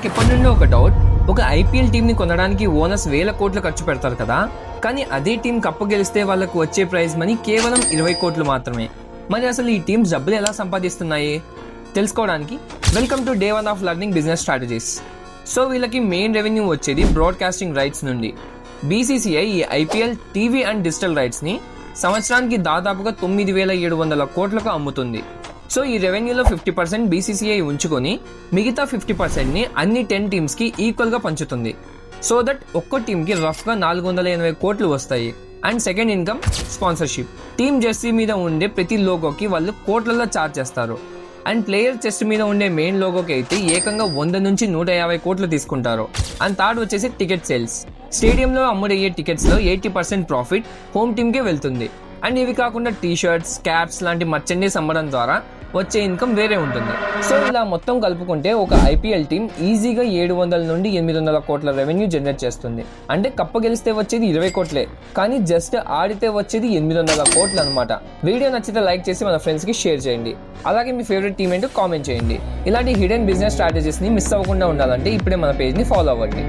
నాకు ఎప్పటి నుండో ఒక డౌట్, ఒక ఐపీఎల్ టీంని కొనడానికి ఓనర్స్ వేల కోట్లు ఖర్చు పెడతారు కదా, కానీ అదే టీం కప్పు గెలిస్తే వాళ్ళకు వచ్చే ప్రైజ్ మనీ కేవలం 20 కోట్లు మాత్రమే. మరి అసలు ఈ టీమ్స్ డబ్బులు ఎలా సంపాదిస్తున్నాయి తెలుసుకోవడానికి welcome to day 1 of learning business strategies. So వీళ్ళకి మెయిన్ రెవెన్యూ వచ్చేది బ్రాడ్కాస్టింగ్ రైట్స్ నుండి. బీసీసీఐ ఈ ఐపీఎల్ టీవీ అండ్ డిజిటల్ రైట్స్ని సంవత్సరానికి దాదాపుగా 9,700 కోట్లకు అమ్ముతుంది. సో ఈ రెవెన్యూలో 50% బీసీసీఐ ఉంచుకొని మిగతా 50%ని అన్ని 10 టీమ్స్కి ఈక్వల్గా పంచుతుంది. సో దట్ ఒక్కో టీంకి రఫ్గా 480 కోట్లు వస్తాయి. And second income sponsorship. Team Jersey మీద ఉండే ప్రతి లోగోకి వాళ్ళు కోట్లలో ఛార్జ్ చేస్తారు. అండ్ ప్లేయర్ చెస్ట్ మీద ఉండే మెయిన్ లోగోకి అయితే ఏకంగా 100 నుంచి 150 కోట్లు తీసుకుంటారు. అండ్ థర్డ్ వచ్చేసి టికెట్ సేల్స్. స్టేడియంలో అమ్ముడయ్యే టికెట్స్లో 80% ప్రాఫిట్ హోమ్ టీమ్కే వెళ్తుంది. అండ్ ఇవి కాకుండా టీ-షర్ట్స్, క్యాప్స్ లాంటి మర్చెండైజ్ అమ్మడం ద్వారా వచ్చే ఇన్కమ్ వేరే ఉంటుంది. సో ఇలా మొత్తం కలుపుకుంటే ఒక ఐపీఎల్ టీం ఈజీగా 700 నుండి 800 కోట్ల రెవెన్యూ జనరేట్ చేస్తుంది. అంటే కప్పు గెలిస్తే వచ్చేది 20 కోట్లే, కానీ జస్ట్ ఆడితే వచ్చేది 800 కోట్లు అనమాట. వీడియో నచ్చితే లైక్ చేసి మన ఫ్రెండ్స్కి షేర్ చేయండి. అలాగే మీ ఫేవరెట్ టీం ఏంటో కామెంట్ చేయండి. ఇలాంటి హిడెన్ బిజినెస్ స్ట్రాటజీస్ని మిస్ అవ్వకుండా ఉండాలంటే ఇప్పుడే మన పేజ్ని ఫాలో అవ్వండి.